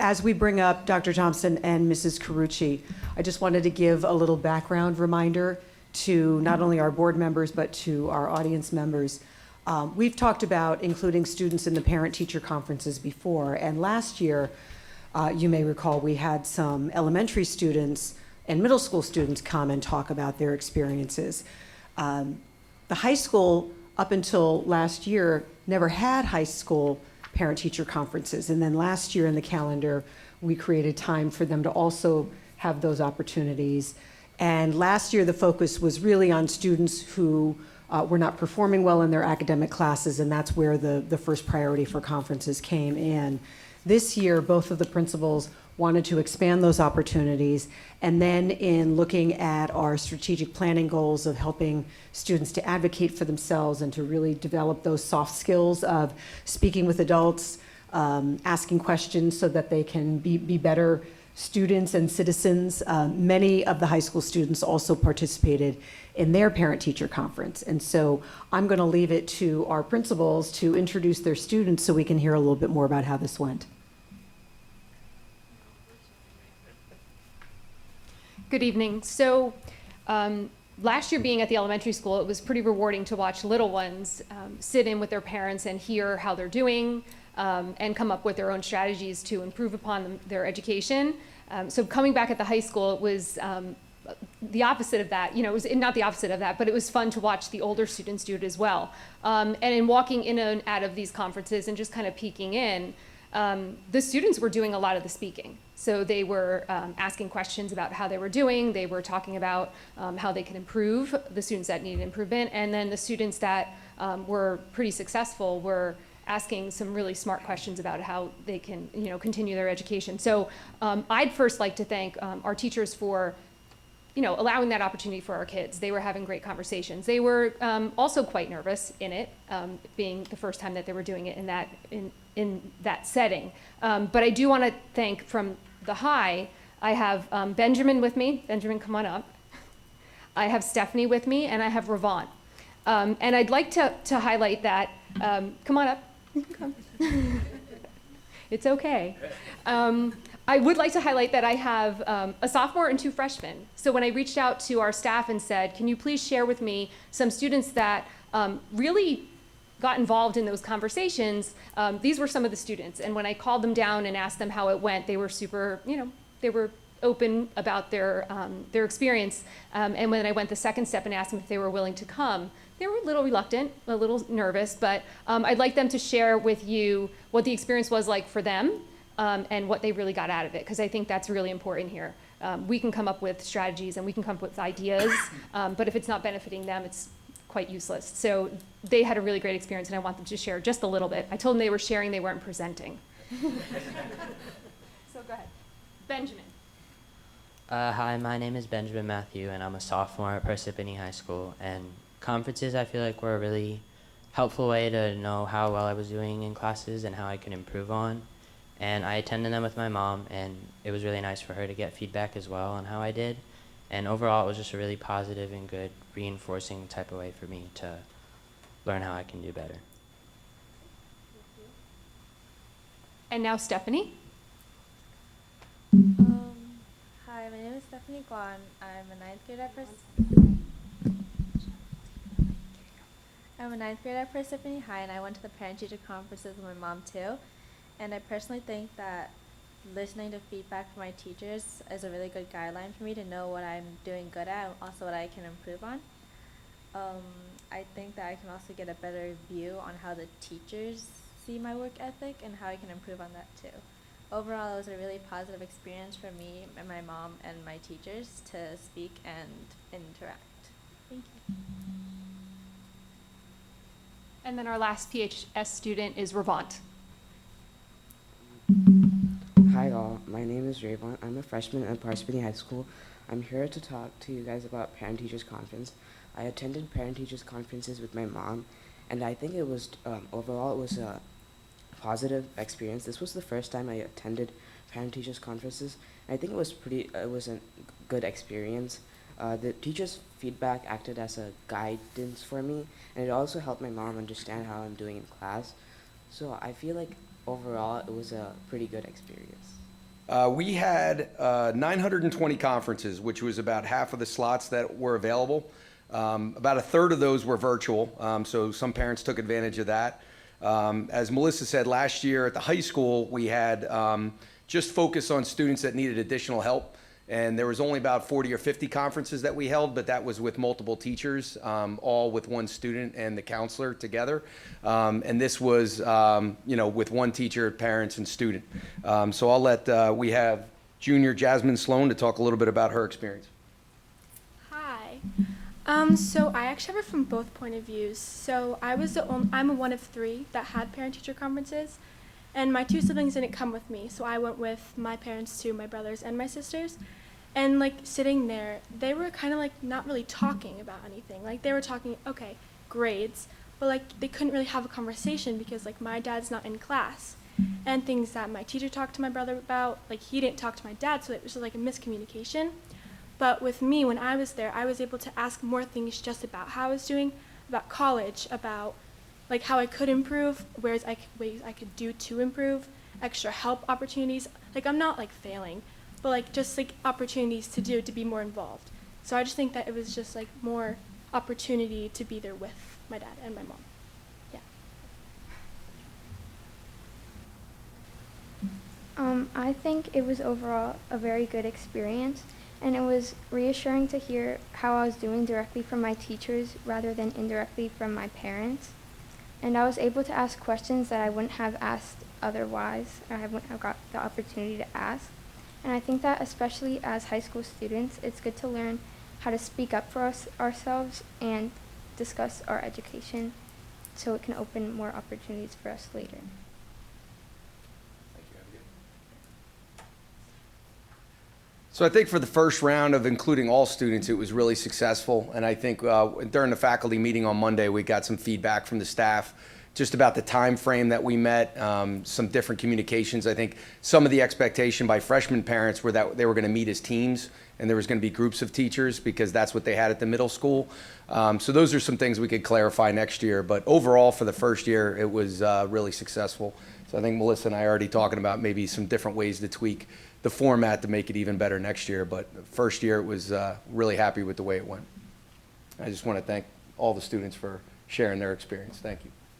as we bring up Dr. Thompson and Mrs. Carucci, I just wanted to give a little background reminder to not only our board members, but to our audience members. We've talked about including students in the parent-teacher conferences before, and last year, you may recall, we had some elementary students and middle school students come and talk about their experiences. The high school, up until last year, never had high school parent-teacher conferences. And then last year in the calendar, we created time for them to also have those opportunities. And last year, the focus was really on students who were not performing well in their academic classes, and that's where the first priority for conferences came in. This year, both of the principals wanted to expand those opportunities, and then in looking at our strategic planning goals of helping students to advocate for themselves and to really develop those soft skills of speaking with adults, asking questions so that they can be better students and citizens. Many of the high school students also participated in their parent-teacher conference. And so I'm going to leave it to our principals to introduce their students so we can hear a little bit more about how this went. Good evening. So last year being at the elementary school, it was pretty rewarding to watch little ones sit in with their parents and hear how they're doing and come up with their own strategies to improve upon their education. So coming back at the high school, it was the opposite of that. You know, it was not the opposite of that, but it was fun to watch the older students do it as well. And in walking in and out of these conferences and just kind of peeking in, the students were doing a lot of the speaking. So they were asking questions about how they were doing. They were talking about how they could improve, the students that needed improvement. And then the students that were pretty successful were asking some really smart questions about how they can, you know, continue their education. So I'd first like to thank our teachers for, you know, allowing that opportunity for our kids. They were having great conversations. They were also quite nervous in it, being the first time that they were doing it in that setting. But I do want to thank from the high, I have Benjamin with me. Benjamin, come on up. I have Stephanie with me, and I have Ravant. And I'd like to highlight that, come on up. Come. It's okay. I would like to highlight that I have a sophomore and two freshmen. So when I reached out to our staff and said, can you please share with me some students that really got involved in those conversations, these were some of the students. And when I called them down and asked them how it went, they were super, you know, they were open about their experience. And when I went the second step and asked them if they were willing to come, they were a little reluctant, a little nervous, but I'd like them to share with you what the experience was like for them and what they really got out of it, because I think that's really important here. We can come up with strategies and we can come up with ideas, but if it's not benefiting them, it's quite useless. So they had a really great experience, and I want them to share just a little bit. I told them they were sharing, they weren't presenting. So go ahead. Benjamin. Hi, my name is Benjamin Matthew, and I'm a sophomore at Parsippany High School. And conferences, I feel like, were a really helpful way to know how well I was doing in classes and how I could improve on. And I attended them with my mom, and it was really nice for her to get feedback as well on how I did. And overall, it was just a really positive and good reinforcing type of way for me to learn how I can do better. And now Stephanie. Hi, my name is Stephanie Guan. I'm a ninth grade at Parsippany High, and I went to the parent-teacher conferences with my mom too. And I personally think that listening to feedback from my teachers is a really good guideline for me to know what I'm doing good at and also what I can improve on. I think that I can also get a better view on how the teachers see my work ethic and how I can improve on that too. Overall, it was a really positive experience for me and my mom and my teachers to speak and interact. Thank you. And then our last PHS student is Ravant. Hi all, my name is Ravant. I'm a freshman at Parsippany High School. I'm here to talk to you guys about Parent-Teachers Conference. I attended Parent-Teachers Conferences with my mom, and I think it was, overall, it was a positive experience. This was the first time I attended Parent-Teachers Conferences. I think it was a good experience. The teachers' feedback acted as a guidance for me, and it also helped my mom understand how I'm doing in class. So I feel like overall it was a pretty good experience. We had 920 conferences, which was about half of the slots that were available. About a third of those were virtual, so some parents took advantage of that. As Melissa said, last year at the high school, we had just focused on students that needed additional help. And there was only about 40 or 50 conferences that we held, but that was with multiple teachers, all with one student and the counselor together. And this was, with one teacher, parents, and student. So I'll let, we have junior Jasmine Sloan to talk a little bit about her experience. Hi. So I actually have it from both point of views. So I'm one of 3 that had parent-teacher conferences, and my 2 siblings didn't come with me. So I went with my parents too, my brothers and my sisters. And like sitting there, they were kind of like not really talking about anything. Like they were talking, okay, grades, but like they couldn't really have a conversation because like my dad's not in class. And things that my teacher talked to my brother about, like he didn't talk to my dad, so it was just like a miscommunication. But with me, when I was there, I was able to ask more things just about how I was doing, about college, about like how I could improve, ways I could do to improve, extra help opportunities. Like I'm not like failing, but like just like opportunities to be more involved. So I just think that it was just like more opportunity to be there with my dad and my mom. Yeah. I think it was overall a very good experience, and it was reassuring to hear how I was doing directly from my teachers rather than indirectly from my parents. And I was able to ask questions that I wouldn't have asked otherwise, or I wouldn't have got the opportunity to ask. And I think that especially as high school students, it's good to learn how to speak up for ourselves and discuss our education so it can open more opportunities for us later. So I think for the first round of including all students, it was really successful. And I think during the faculty meeting on Monday, we got some feedback from the staff just about the time frame that we met, some different communications. I think some of the expectation by freshman parents were that they were going to meet as teams and there was going to be groups of teachers because that's what they had at the middle school. So those are some things we could clarify next year. But overall, for the first year, it was really successful. So I think Melissa and I are already talking about maybe some different ways to tweak the format to make it even better next year. But the first year, it was really happy with the way it went. I just want to thank all the students for sharing their experience. Thank you.